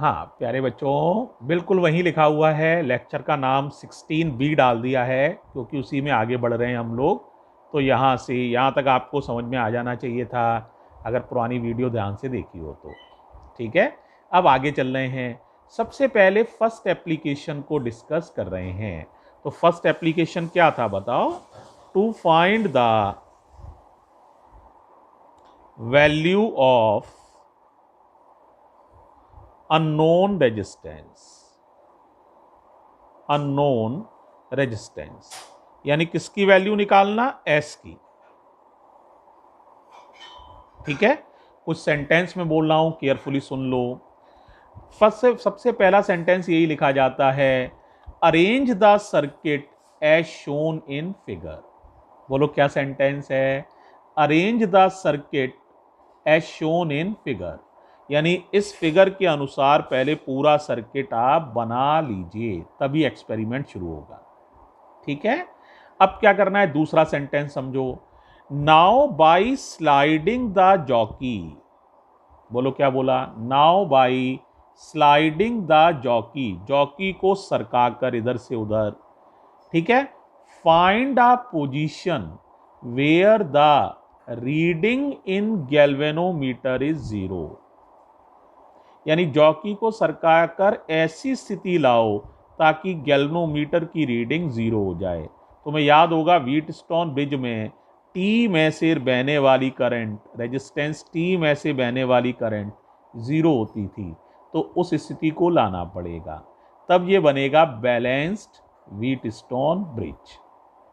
हाँ प्यारे बच्चों, बिल्कुल वहीं लिखा हुआ है। लेक्चर का नाम 16B डाल दिया है क्योंकि उसी में आगे बढ़ रहे हैं हम लोग। तो यहाँ से यहाँ तक आपको समझ में आ जाना चाहिए था अगर पुरानी वीडियो ध्यान से देखी हो तो। ठीक है, अब आगे चल रहे हैं। सबसे पहले फर्स्ट एप्लीकेशन को डिस्कस कर रहे हैं। तो फर्स्ट एप्लीकेशन क्या था बताओ? To find the value of unknown resistance. Unknown resistance यानी किसकी वैल्यू निकालना? एस की। ठीक है, कुछ सेंटेंस में बोल रहा हूं, केयरफुली सुन लो। सबसे पहला सेंटेंस यही लिखा जाता है, arrange the circuit as shown in figure. बोलो क्या सेंटेंस है? Arrange the circuit as shown in figure, यानी इस फिगर के अनुसार पहले पूरा सर्किट आप बना लीजिए, तभी एक्सपेरिमेंट शुरू होगा। ठीक है, अब क्या करना है? दूसरा सेंटेंस समझो। Now by sliding the jockey. बोलो क्या बोला? Now by sliding the jockey, jockey को सरकाकर इधर से उधर। ठीक है, find a position where the reading in galvanometer is 0, यानी जॉकी को सरकाकर ऐसी स्थिति लाओ ताकि गैल्वेनोमीटर की रीडिंग 0 हो जाए। तुम्हें याद होगा व्हीटस्टोन ब्रिज में टी में से बहने वाली करंट, रेजिस्टेंस टी में से बहने वाली करंट 0 होती थी, तो उस स्थिति को लाना पड़ेगा, तब ये बनेगा बैलेंस्ड व्हीटस्टोन ब्रिज।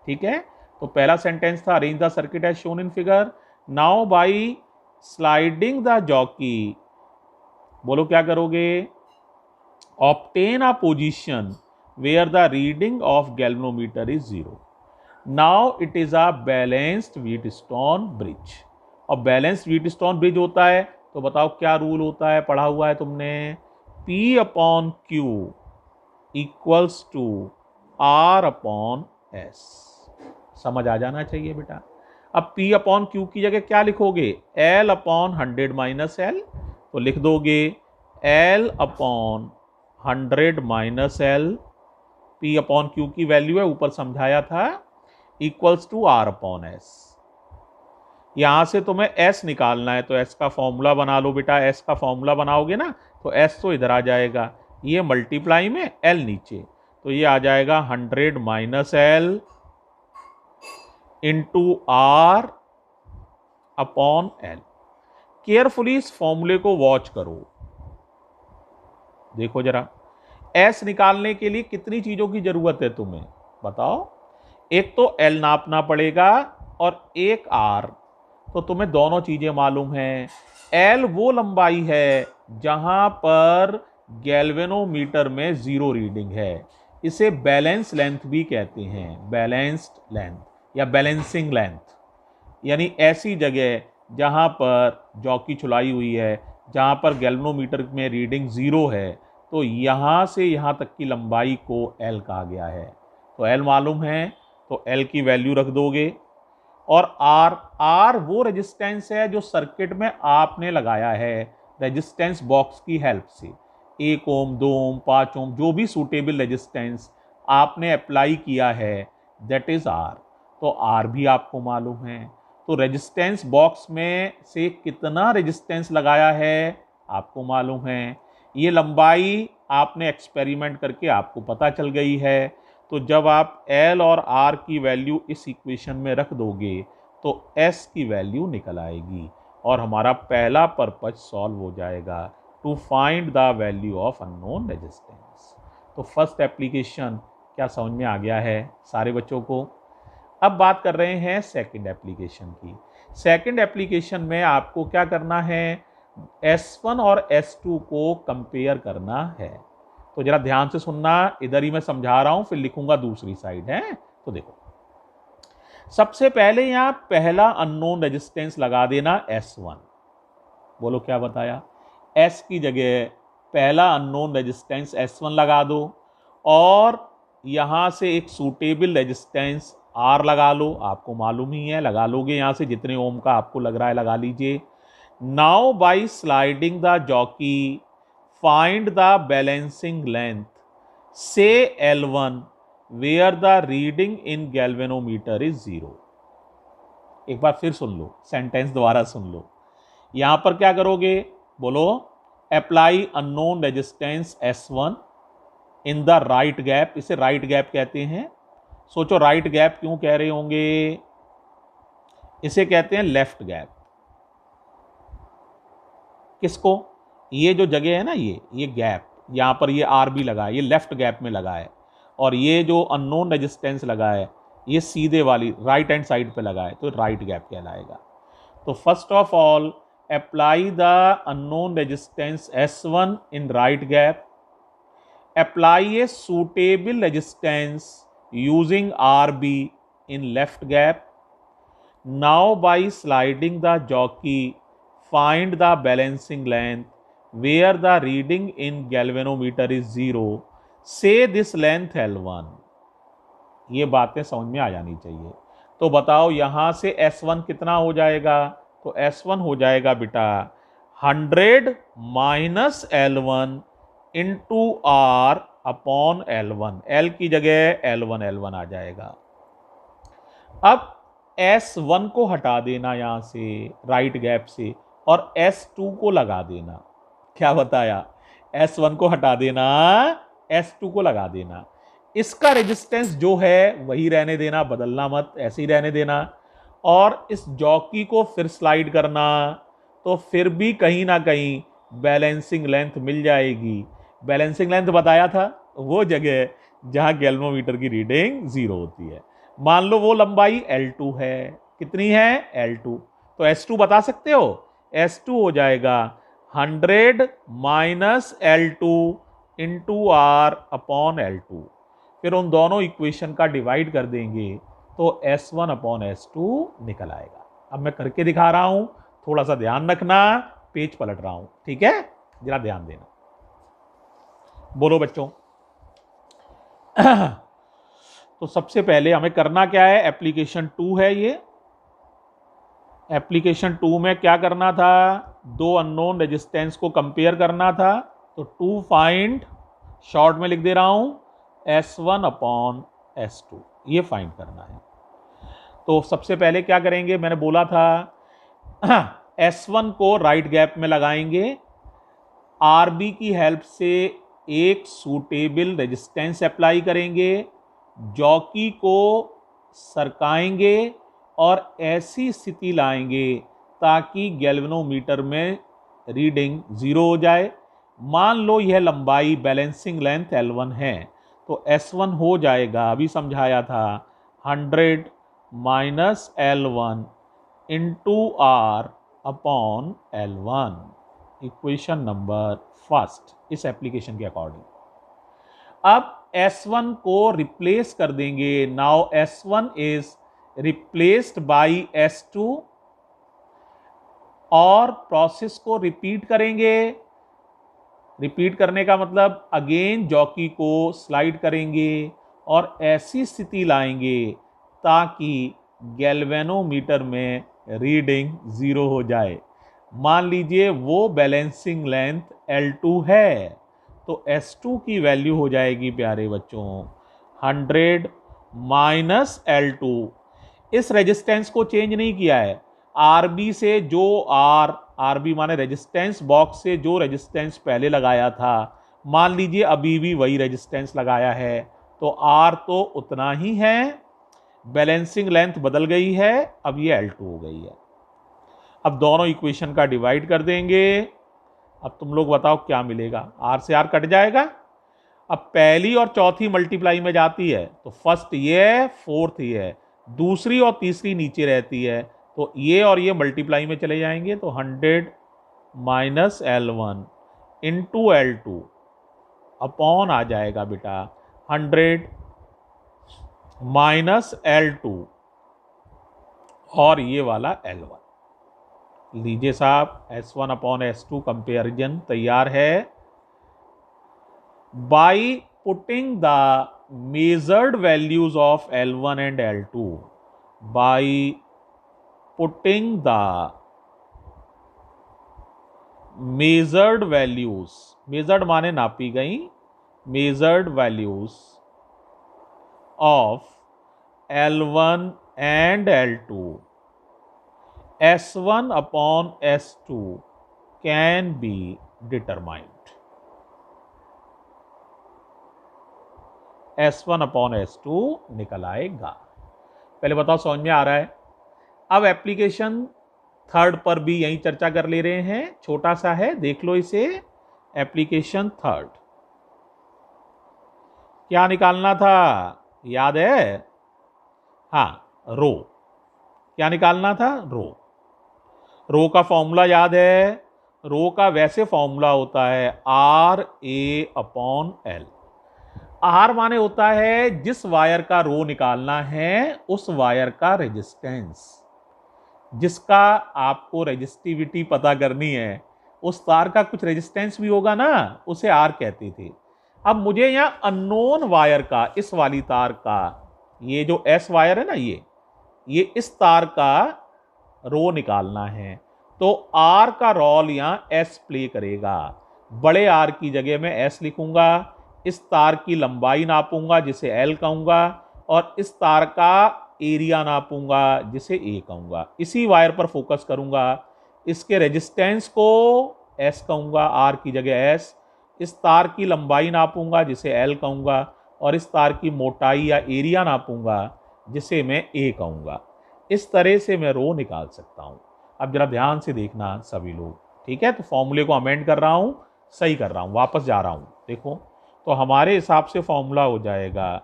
ठीक है, तो पहला सेंटेंस था arrange the circuit as shown in figure. Now by sliding the jockey, बोलो क्या करोगे? Obtain a position where the reading of galvanometer is 0। Now it is a balanced Wheatstone bridge. और balanced Wheatstone bridge होता है तो बताओ क्या rule होता है? पढ़ा हुआ है तुमने, P upon Q equals to R upon S। समझ आ जाना चाहिए बेटा। अब P अपॉन Q की जगह क्या लिखोगे? L upon 100 minus L। तो लिख दोगे L upon 100 minus L, P upon Q की वैल्यू है, ऊपर समझाया था, equals to R upon S। यहां से तुम्हें S निकालना है तो S का फॉर्मूला बना लो बेटा। S का फॉर्मूला बनाओगे ना तो S तो इधर आ जाएगा, ये मल्टीप्लाई में L नीचे, तो ये आ जाएगा 100 minus L into R upon L। Carefully इस फॉर्मूले को वॉच करो, देखो जरा। S निकालने के लिए कितनी चीजों की जरूरत है तुम्हें बताओ? एक तो L नापना पड़ेगा और एक R। तो तुम्हें दोनों चीजें मालूम हैं। L वो लंबाई है जहां पर गैल्वेनोमीटर में 0 रीडिंग है, इसे बैलेंस लेंथ भी कहते हैं, बैलेंस्ड लेंथ या बैलेंसिंग लेंथ, यानी ऐसी जगह जहां पर जॉकी छुलाई हुई है, जहां पर गैल्वेनोमीटर में रीडिंग 0 है, तो यहां से यहां तक की लंबाई को L कहा गया है। तो L मालूम है तो L की वैल्यू रख दोगे। और R वो रेजिस्टेंस है जो सर्किट में आपने लगाया है रेजिस्टेंस बॉक्स की हेल्प से। 1 ओम, 2 ओम, 5 ओम, जो भी सूटेबल रेजिस्टेंस आपने अप्लाई किया है, दैट इज R। तो R भी आपको मालूम है। तो रेजिस्टेंस बॉक्स में से कितना रेजिस्टेंस लगाया है आपको मालूम है। ये लंबाई आपने एक्सपेरिमेंट करके आपको पता चल गई है। तो जब आप L और R की वैल्यू इस इक्वेशन में रख दोगे तो S की वैल्यू निकल आएगी और हमारा पहला पर्पज सॉल्व हो जाएगा, to find the value of unknown resistance. तो फर्स्ट एप्लीकेशन क्या समझ में आ गया है सारे बच्चों को? अब बात कर रहे हैं सेकंड एप्लीकेशन की। सेकंड एप्लीकेशन में आपको क्या करना है? S1 और S2 को कंपेयर करना है। तो जरा ध्यान से सुनना, इधर ही मैं समझा रहा हूं, फिर लिखूंगा दूसरी साइड है। तो देखो, सबसे पहले यहां पहला अननोन रेजिस्टेंस लगा देना S1। बोलो क्या बताया? S की जगह पहला अननोन रेजिस्टेंस S1 लगा दो और यहां से एक सूटेबल रेजिस्टेंस R लगा लो। आपको मालूम ही है, लगा लोगे यहां से जितने ओम का आपको लग रहा है लगा लीजिए। Now by sliding the jockey find the balancing length से L1 where the reading in galvanometer is 0। एक बार फिर सुन लो, सेंटेंस दोबारा सुन लो। यहां पर क्या करोगे, बोलो apply unknown resistance S1 in the right gap. इसे राइट गैप कहते हैं। सोचो राइट गैप क्यों कह रहे होंगे, इसे कहते हैं लेफ्ट गैप। किसको, ये जो जगह है ना, ये गैप, यहां पर ये RB लगा है, ये लेफ्ट गैप में लगा है, और ये जो अननोन रेजिस्टेंस लगा है ये सीधे वाली राइट हैंड साइड पे लगा है, तो राइट गैप कहलाएगा। तो first of all apply the unknown resistance S1 in right gap, apply A suitable resistance using RB in left gap. Now by sliding the jockey, find the balancing length where the reading in galvanometer is 0. Say this length L1. ये बातें समझ में आ जानी चाहिए। तो बताओ यहां से S1 कितना हो जाएगा, तो S1 हो जाएगा बेटा 100 minus L1 into R upon L1। L की जगह L1 आ जाएगा। अब S1 को हटा देना यहां से राइट गैप से, और S2 को लगा देना। क्या बताया, S1 को हटा देना, S2 को लगा देना। इसका रेजिस्टेंस जो है वही रहने देना, बदलना मत, ऐसे ही रहने देना। और इस जॉकी को फिर स्लाइड करना, तो फिर भी कहीं ना कहीं बैलेंसिंग लेंथ मिल जाएगी। बैलेंसिंग लेंथ बताया था, वो जगह जहां गैल्वेनोमीटर की रीडिंग 0 होती है। मान लो वो लंबाई L2 है, कितनी है L2, तो S2 बता सकते हो, S2 हो जाएगा 100 minus L2 into R upon L2। फिर उन दोनों इक्वेशन का डिवाइड कर देंगे तो S1 अपॉन S2 निकल आएगा। अब मैं करके दिखा रहा हूं, थोड़ा सा ध्यान रखना, पेज पलट रहा हूं, ठीक है, जरा ध्यान देना। बोलो बच्चों। तो सबसे पहले हमें करना क्या है, एप्लीकेशन 2 है ये। एप्लीकेशन 2 में क्या करना था, दो अननोन रेजिस्टेंस को कंपेयर करना था। तो 2 फाइंड, शॉर्ट में लिख दे रहा हूं, S1 अपॉन S2, ये फाइंड करना है। तो सबसे पहले क्या करेंगे, मैंने बोला था S1 को राइट गैप में लगाएंगे, RB की हेल्प से एक सूटेबल रेजिस्टेंस अप्लाई करेंगे, जॉकी को सरकाएंगे और ऐसी स्थिति लाएंगे ताकि गैल्वेनोमीटर में रीडिंग 0 हो जाए। मान लो यह लंबाई बैलेंसिंग लेंथ L1 है, तो S1 हो जाएगा, अभी समझाया था, 100 minus L1 into R upon L1। Equation number first इस एप्लीकेशन के अकॉर्डिंग। अब S1 को रिप्लेस कर देंगे। Now S1 is replaced by S2, और प्रोसेस को रिपीट करेंगे। रिपीट करने का मतलब अगेन जॉकी को स्लाइड करेंगे और ऐसी स्थिति लाएंगे ताकि गैल्वेनोमीटर में रीडिंग 0 हो जाए। मान लीजिए वो बैलेंसिंग लेंथ L2 है, तो S2 की वैल्यू हो जाएगी प्यारे बच्चों 100 माइनस L2। इस रेजिस्टेंस को चेंज नहीं किया है, RB से जो RB माने रेजिस्टेंस बॉक्स से जो रेजिस्टेंस पहले लगाया था, मान लीजिए अभी भी वही रेजिस्टेंस लगाया है, तो R तो उतना ही है, बैलेंसिंग लेंथ बदल गई है, अब ये L2 हो गई है। अब दोनों इक्वेशन का डिवाइड कर देंगे। अब तुम लोग बताओ क्या मिलेगा, R से R कट जाएगा। अब पहली और चौथी मल्टीप्लाई में जाती है, तो फर्स्ट ये, फोर्थ ये, दूसरी और तीसरी नीचे रहती है, तो ये और ये मल्टीप्लाई में चले जाएंगे, तो 100 minus L1 into L2 upon आ जाएगा बेटा 100 माइनस L2 और ये वाला L1। लीजिए साहब, S1 अपॉन S2 कंपेरिजन तैयार है। By putting the measured values of L1 and L2, by putting the measured values, measured माने नापी गई, measured values of L1 and L2, S1 upon S2 can be determined. S1 upon S2 निकल आएगा। पहले बताओ समझ में आ रहा है? अब एप्लीकेशन थर्ड पर भी यही चर्चा कर ले रहे हैं, छोटा सा है, देख लो इसे। एप्लीकेशन थर्ड क्या निकालना था, याद है? हाँ, रो। क्या निकालना था? रो का फॉर्मूला याद है? रो का वैसे फॉर्मूला होता है RA/L। आर माने होता है जिस वायर का रो निकालना है उस वायर का रेजिस्टेंस, जिसका आपको रेजिस्टिविटी पता करनी है, उस तार का कुछ रेजिस्टेंस भी होगा ना, उसे आर कहते थे। अब मुझे यहां अननोन वायर का, इस वाली तार का, ये जो एस वायर है ना, ये इस तार का रो निकालना है, तो आर का रोल यहां एस प्ले करेगा। बड़े आर की जगह में एस लिखूंगा, इस तार की लंबाई नापूंगा जिसे एल कहूंगा, और इस तार का एरिया नापूंगा जिसे ए कहूंगा। इसी वायर पर फोकस करूंगा, इसके रेजिस्टेंस को एस कहूंगा, आर की जगह एस, इस तार की लंबाई नापूंगा जिसे एल कहूंगा, और इस तार की मोटाई या एरिया नापूंगा जिसे मैं ए कहूंगा। इस तरह से मैं रो निकाल सकता हूं। अब जरा ध्यान से देखना सभी लोग, ठीक है? तो फॉर्मूले को अमेंड कर रहा हूं, सही कर रहा हूं, वापस जा रहा हूं। देखो, तो हमारे हिसाब से फॉर्मूला हो जाएगा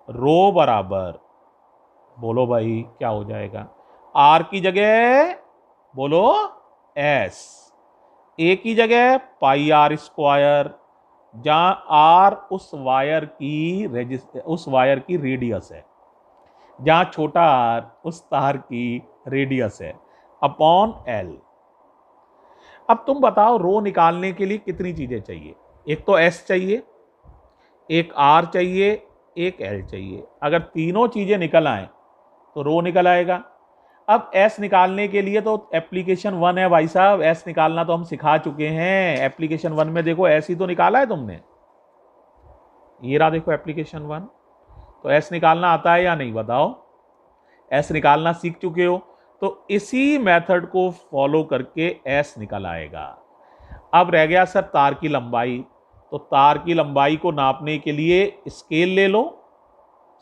रो बराबर, बोलो भाई क्या हो जाएगा? आर की जगह बोलो एस, ए की जगह पाई आर स्क्वायर, जहां आर उस वायर की रेडियस है, जहां छोटा आर उस तार की रेडियस है, अपॉन एल। अब तुम बताओ रो निकालने के लिए कितनी चीजें चाहिए? एक तो एस चाहिए, एक आर चाहिए, एक एल चाहिए। अगर तीनों चीजें निकल आए तो रो निकल आएगा। अब एस निकालने के लिए तो एप्लीकेशन 1 है भाई साहब, एस निकालना तो हम सिखा चुके हैं। एप्लीकेशन 1 में देखो एस ही तो निकाला है तुमने, ये रहा देखो एप्लीकेशन 1। तो एस निकालना आता है या नहीं बताओ? एस निकालना सीख चुके हो, तो इसी मेथड को फॉलो करके एस निकल आएगा। अब रह गया सर तार की लंबाई, तो तार की लंबाई को नापने के लिए स्केल ले लो,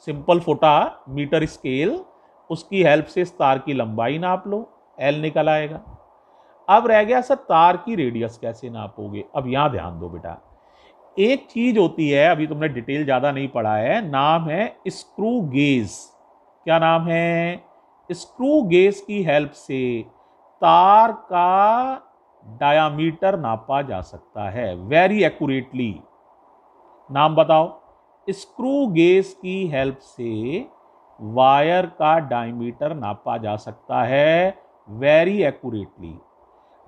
सिंपल फुटा मीटर स्केल, उसकी हेल्प से इस तार की लंबाई नाप लो, एल निकल आएगा। अब रह गया सर तार की रेडियस कैसे नापोगे? अब यहां ध्यान दो बेटा, एक चीज होती है, अभी तुमने डिटेल ज्यादा नहीं पढ़ा है, नाम है स्क्रू गेज। क्या नाम है? स्क्रू गेज की हेल्प से तार का डायामीटर नापा जा सकता है वेरी एक्यूरेटली। नाम बताओ। स्क्रू गेज की हेल्प से वायर का डायमीटर नापा जा सकता है वेरी एक्यूरेटली।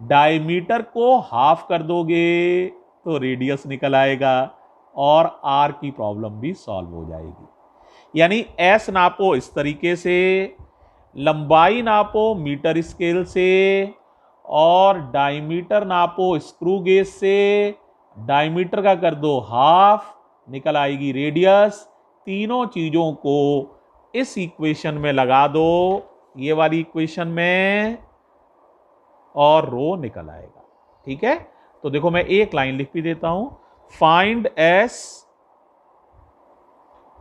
डायमीटर को हाफ कर दोगे तो रेडियस निकल आएगा और आर की प्रॉब्लम भी सॉल्व हो जाएगी। यानी एस नापो इस तरीके से, लंबाई नापो मीटर स्केल से, और डायमीटर नापो स्क्रू गेज से। डायमीटर का कर दो हाफ, निकल आएगी रेडियस। तीनों चीजों को इस इक्वेशन में लगा दो, ये वाली इक्वेशन में, और रो निकल आएगा। ठीक है? तो देखो मैं एक लाइन लिख भी देता हूं, find S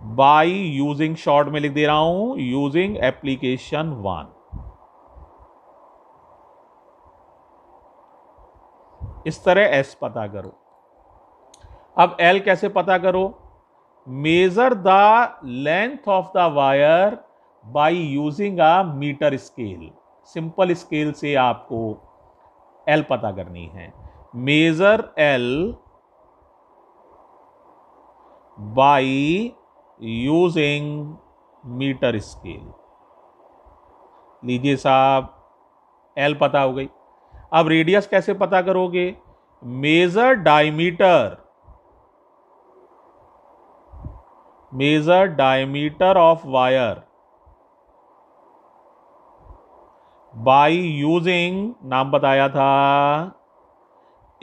by using, short में लिख दे रहा हूं, यूजिंग एप्लीकेशन 1। इस तरह एस पता करो। अब एल कैसे पता करो? Measure the length of the wire by using a metre scale. Simple scale से आपको एल पता करनी है। Measure L by using metre scale. लीजिए साहब, एल पता हो गई। अब रेडियस कैसे पता करोगे? Measure diameter, measure diameter of wire by using, नाम बताया था,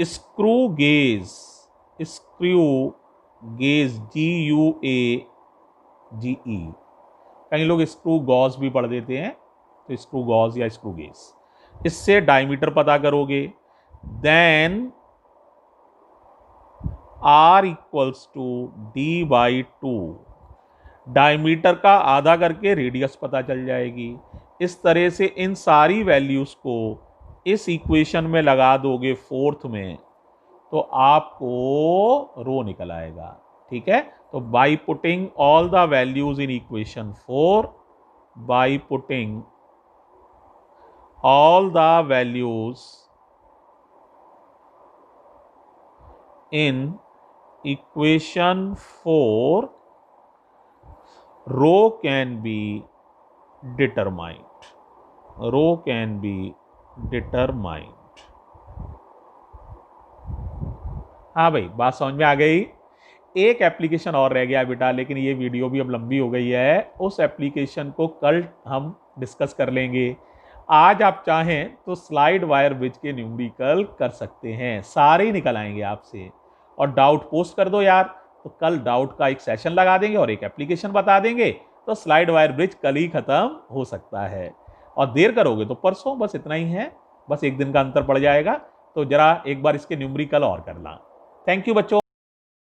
screw gauge, screw gauge, GUAGE, कई लोग स्क्रू गॉज भी पढ़ देते हैं, तो स्क्रू गॉज या स्क्रू गेज। इससे डायमीटर पता करोगे, then R equals to D/2, diameter का आधा करके रेडियस पता चल जाएगी। इस तरह से इन सारी वैल्यूज को इस इक्वेशन में लगा दोगे फोर्थ में, तो आपको रो निकल आएगा। ठीक है, तो by putting all the values in equation 4, by putting all the values in equation 4, rho can be determined, rho can be determined. हाँ भाई, बात समझ में आ गई। एक एप्लीकेशन और रह गया बेटा, लेकिन ये वीडियो भी अब लंबी हो गई है, उस एप्लीकेशन को कल हम डिस्कस कर लेंगे। आज आप चाहें तो स्लाइड वायर ब्रिज के न्यूमेरिकल कर सकते हैं, सारे ही निकल आएंगे आपसे। और डाउट पोस्ट कर दो यार, तो कल डाउट का एक सेशन लगा देंगे और एक एप्लीकेशन बता देंगे, तो स्लाइड वायर ब्रिज कल ही खत्म हो सकता है। और देर करोगे तो परसों, बस इतना ही है, बस एक दिन का अंतर पड़ जाएगा। तो जरा एक बार इसके न्यूमेरिकल और करना। थैंक यू बच्चों।